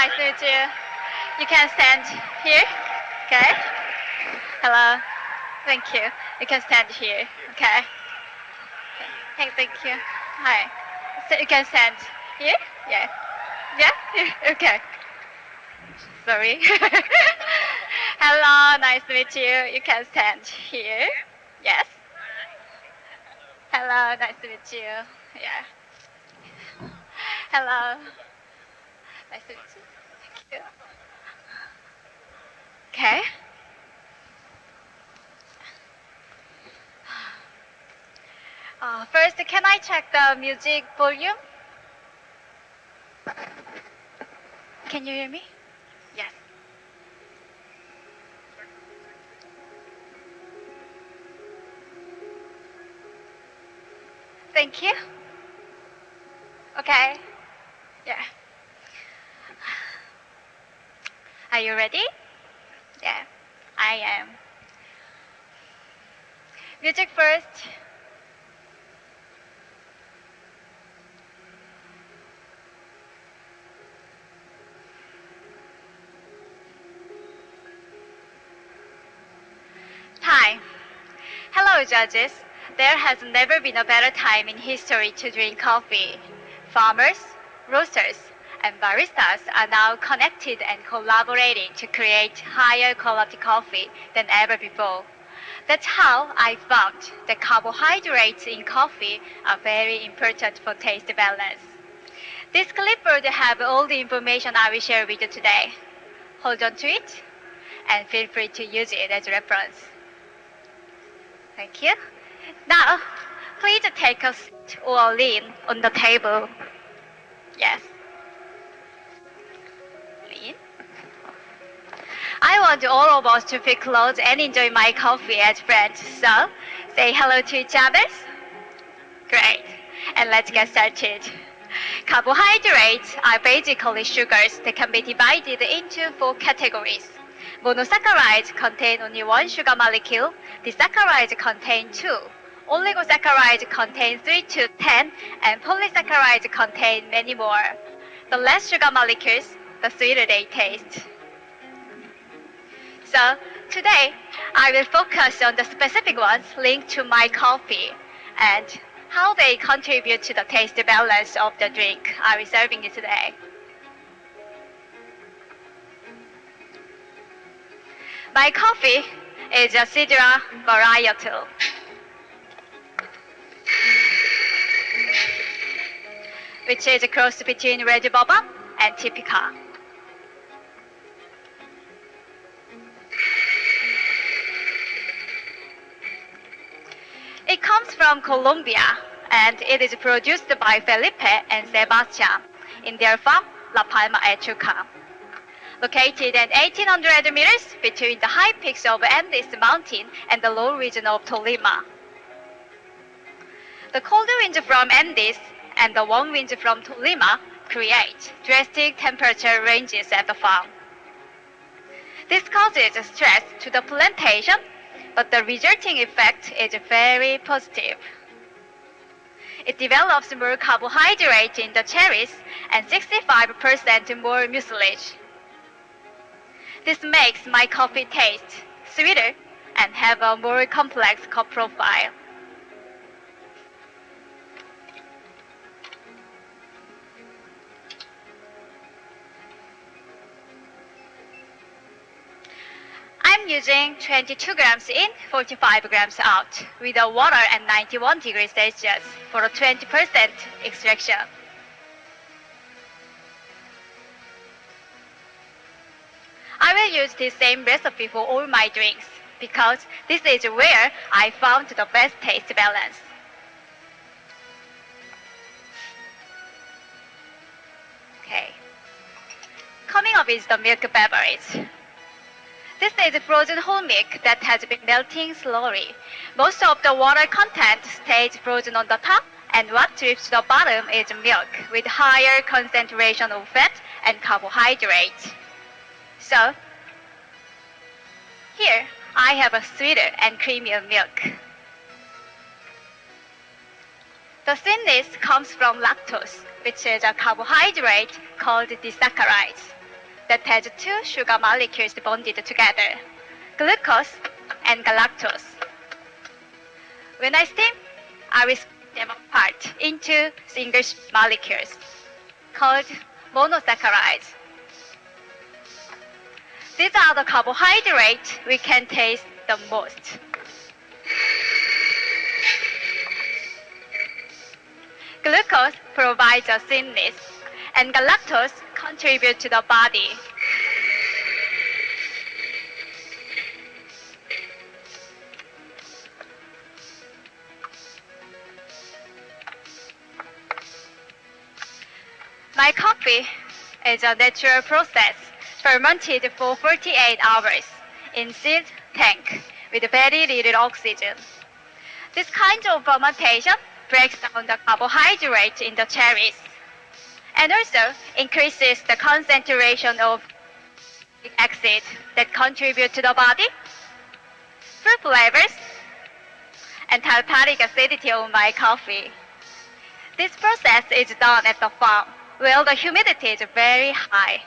nice to meet you. You can stand here. Okay. Hello. Thank you. You can stand here. Okay. Hey, thank you. Hi. So you can stand here. Yeah. Yeah. Okay. Sorry. Hello. Nice to meet you. You can stand here. Yes. Hello. Nice to meet you. Yeah. Hello. Nice to meet you. Thank you. Okay. First, can I check the music volume? Can you hear me? Yes. Thank you. Okay. Yeah. Are you ready? Yeah. I am. Music first. Time. Hello, judges. There has never been a better time in history to drink coffee. Farmers, roasters, and baristas are now connected and collaborating to create higher quality coffee than ever before. That's how I found that carbohydrates in coffee are very important for taste balance. This clip would have all the information I will share with you today. Hold on to it and feel free to use it as reference. Thank you. Now, please take a seat or lean on the table. Yes, lean. I want all of us to feel close and enjoy my coffee as friends. So, say hello to each other. Great. And let's get started. Carbohydrates are basically sugars that can be divided into four categories. Monosaccharides contain only one sugar molecule. Disaccharides contain two. Oligosaccharides contain 3 to 10, and polysaccharides contain many more. The less sugar molecules, the sweeter they taste. So, today, I will focus on the specific ones linked to my coffee and how they contribute to the taste balance of the drink I will serving you today. My coffee is a Sidra varietal. Which is a cross between Red Boba and Typica. It comes from Colombia and it is produced by Felipe and Sebastian in their farm La Palma Echuca. Located at 1800 meters between the high peaks of Andes Mountain and the low region of Tolima. The cold winds from Andes and the warm winds from Tolima create drastic temperature ranges at the farm. This causes stress to the plantation, but the resulting effect is very positive. It develops more carbohydrate in the cherries and 65% more mucilage. This makes my coffee taste sweeter and have a more complex cup profile. I'm using 22 grams in, 45 grams out, with the water at 91 degrees Celsius for a 20% extraction. I will use this same recipe for all my drinks because this is where I found the best taste balance. Okay. Coming up is the milk beverage. This is frozen whole milk that has been melting slowly. Most of the water content stays frozen on the top, and what drips to the bottom is milk with higher concentration of fat and carbohydrates. So, here I have a sweeter and creamier milk. The sweetness comes from lactose, which is a carbohydrate called disaccharides. that has two sugar molecules bonded together, glucose and galactose. When I steam, I will split them apart into single molecules called monosaccharides. These are the carbohydrates we can taste the most. Glucose provides a thinness, and galactose contributes to the body. My coffee is a natural process fermented for 48 hours in sealed tank with very little oxygen. This kind of fermentation breaks down the carbohydrate in the cherries and also increases the concentration of acid that contribute to the body, fruit flavors, and tartaric acidity of my coffee. This process is done at the farm where the humidity is very high.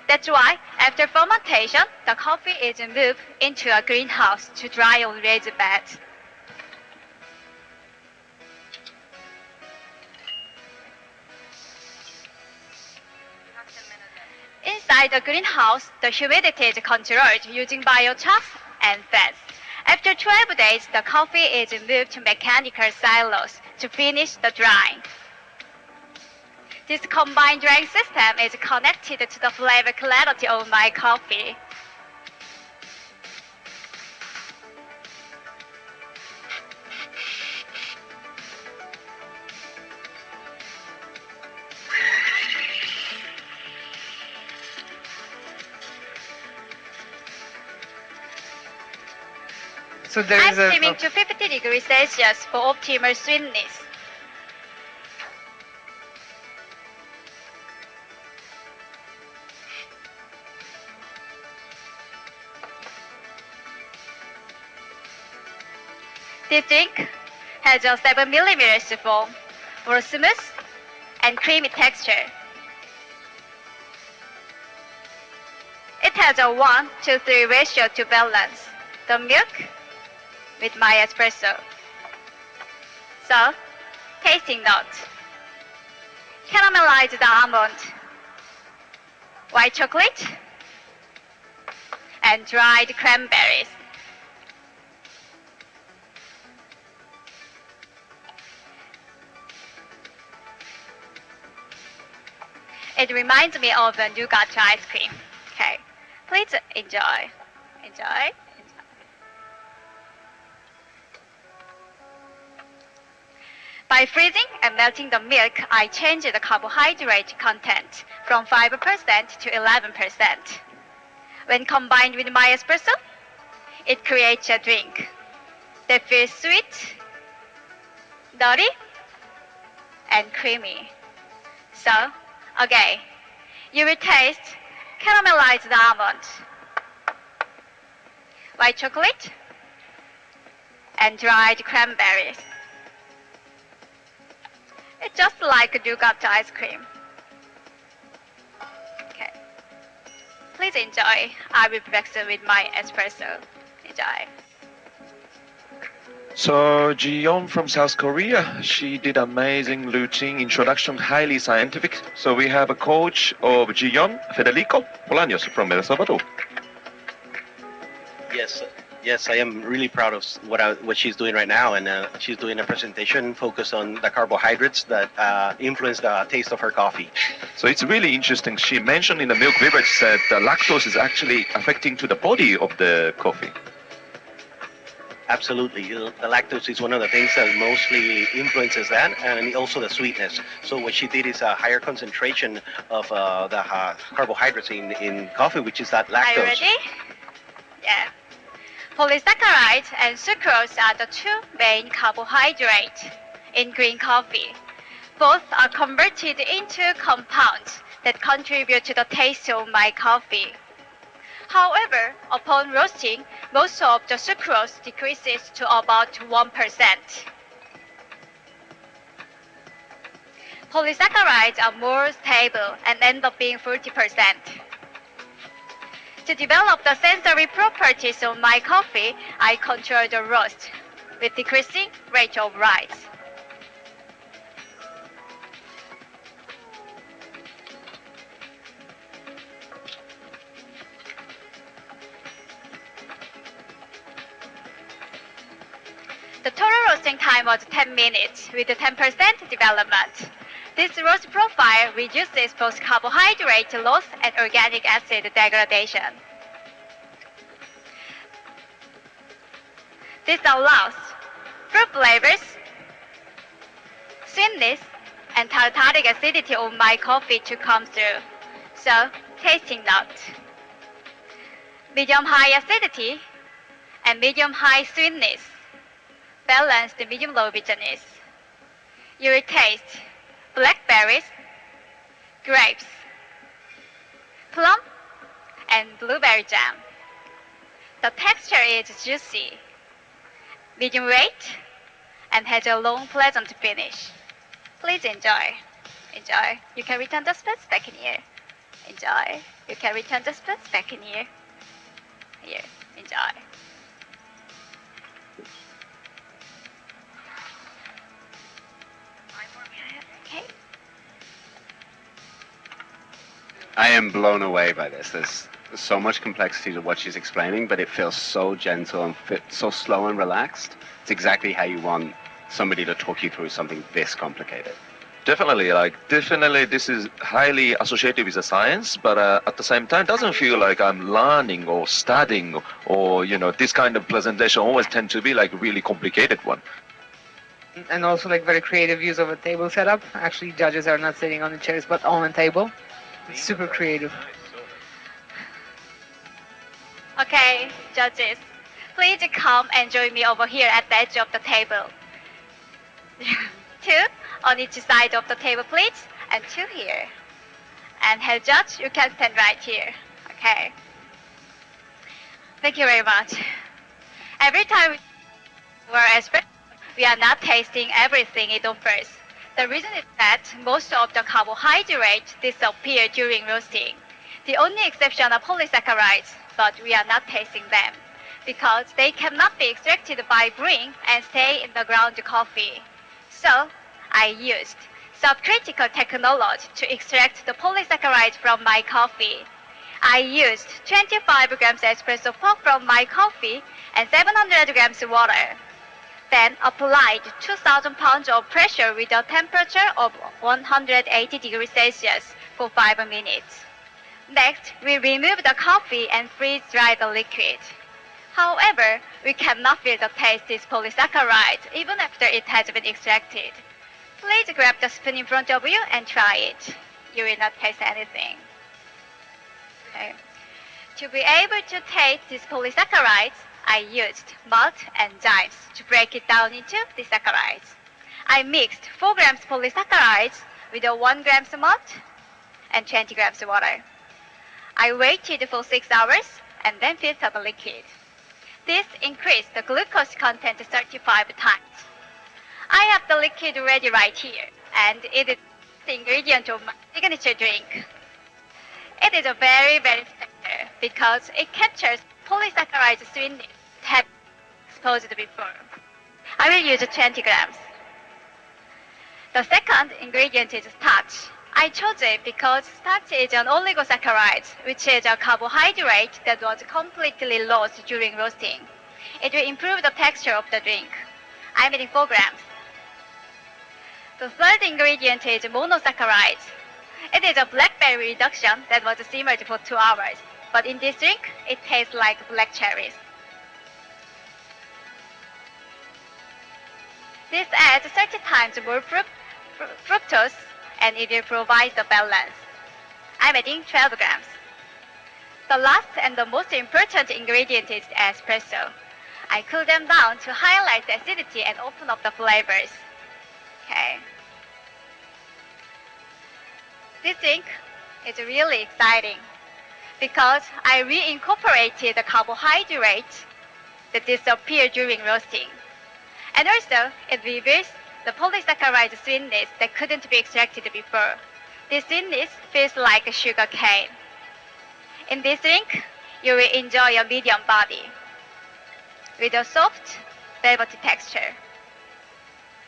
That's why after fermentation, the coffee is moved into a greenhouse to dry on raised bed. Inside the greenhouse, the humidity is controlled using biochar and fats. After 12 days, the coffee is moved to mechanical silos to finish the drying. This combined drying system is connected to the flavor clarity of my coffee. So there I'm is a steaming to 50 degrees Celsius for optimal sweetness. This drink has a 7 millimeters foam for a smooth and creamy texture. It has a 1:3 ratio to balance the milk with my espresso. So, tasting notes: caramelized almond, white chocolate, and dried cranberries. It reminds me of a nougat ice cream. Okay, please enjoy. Enjoy. By freezing and melting the milk, I change the carbohydrate content from 5% to 11%. When combined with my espresso, it creates a drink that feels sweet, nutty, and creamy. So, okay, you will taste caramelized almond, white chocolate, and dried cranberries. It's just like a nougat ice cream. Okay. Please enjoy. I will be back soon with my espresso. Enjoy. So Joo Yeon from South Korea, she did amazing routine introduction, highly scientific. So we have a coach of Joo Yeon, Federico Bolaños from El Salvador. Yes, I am really proud of what she's doing right now, and she's doing a presentation focused on the carbohydrates that influence the taste of her coffee. So it's really interesting. She mentioned in the milk beverage that the lactose is actually affecting to the body of the coffee. Absolutely, the lactose is one of the things that mostly influences that, and also the sweetness. So what she did is a higher concentration of the carbohydrates in coffee, which is that lactose. Are you ready? Yeah. Polysaccharides and sucrose are the two main carbohydrates in green coffee. Both are converted into compounds that contribute to the taste of my coffee. However, upon roasting, most of the sucrose decreases to about 1%. Polysaccharides are more stable and end up being 40%. To develop the sensory properties of my coffee, I control the roast with decreasing rate of rise. The total roasting time was 10 minutes with a 10% development. This roast profile reduces both carbohydrate loss and organic acid degradation. This allows fruit flavors, sweetness, and tartaric acidity of my coffee to come through. So, tasting note. Medium-high acidity and medium-high sweetness. Balanced medium-low bitterness. You will taste blackberries, grapes, plum, and blueberry jam. The texture is juicy, medium weight, and has a long, pleasant finish. Please enjoy. Enjoy. You can return the spoons back in here. Enjoy. You can return the spoons back in here. Here. Enjoy. Okay. I am blown away by this. There's so much complexity to what she's explaining, but it feels so gentle and so slow and relaxed. It's exactly how you want somebody to talk you through something this complicated. Definitely this is highly associated with the science, but at the same time doesn't feel like I'm learning or studying or, this kind of presentation always tend to be like really complicated one. And also like very creative use of a table setup. Actually, judges are not sitting on the chairs but on a table. It's super creative. Okay, judges, please come and join me over here at the edge of the table. Two on each side of the table, please, and two here. And head judge, you can stand right here. Okay. Thank you very much. Every time we're espresso, we are not tasting everything it offers. The reason is that most of the carbohydrates disappear during roasting. The only exception are polysaccharides, but we are not tasting them because they cannot be extracted by brewing and stay in the ground coffee. So, I used subcritical technology to extract the polysaccharides from my coffee. I used 25 grams espresso pulp from my coffee and 700 grams water. Then applied 2,000 pounds of pressure with a temperature of 180 degrees Celsius for 5 minutes. Next, we remove the coffee and freeze dry the liquid. However, we cannot feel the taste of polysaccharides even after it has been extracted. Please grab the spoon in front of you and try it. You will not taste anything. Okay. To be able to taste these polysaccharides, I used malt and enzymes to break it down into disaccharides. I mixed 4 grams polysaccharides with a 1 grams malt and 20 grams water. I waited for 6 hours and then filtered the liquid. This increased the glucose content 35 times. I have the liquid ready right here, and it is the ingredient of my signature drink. It is a very, very special because it captures polysaccharide sweetness that have exposed before. I will use 20 grams. The second ingredient is starch. I chose it because starch is an oligosaccharide, which is a carbohydrate that was completely lost during roasting. It will improve the texture of the drink. I'm adding 4 grams. The third ingredient is monosaccharides. It is a blackberry reduction that was simmered for 2 hours, but in this drink, it tastes like black cherries. This adds 30 times more fructose, and it will provide the balance. I'm adding 12 grams. The last and the most important ingredient is espresso. I cool them down to highlight the acidity and open up the flavors. Okay. This drink is really exciting because I reincorporated the carbohydrates that disappear during roasting. And also, it reveals the polysaccharide sweetness that couldn't be extracted before. This sweetness feels like a sugar cane. In this drink, you will enjoy a medium body with a soft, velvety texture.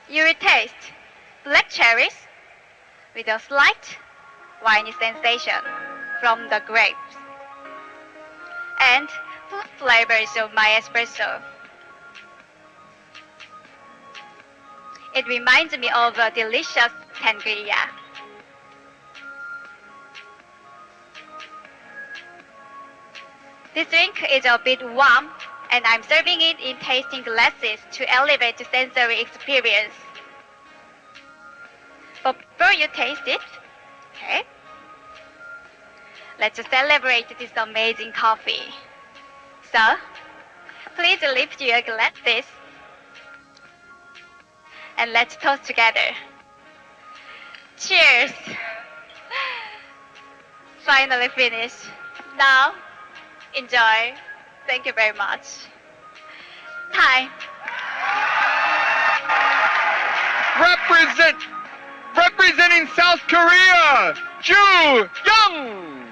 You will taste black cherries with a slight winey sensation from the grapes and fruit flavors of my espresso. It reminds me of a delicious sangria. This drink is a bit warm, and I'm serving it in tasting glasses to elevate the sensory experience. But before you taste it, okay, let's celebrate this amazing coffee. So, please lift your glasses and let's toast together. Cheers! Finally finished. Now, enjoy. Thank you very much. Time. Representing South Korea, Joo Yeon.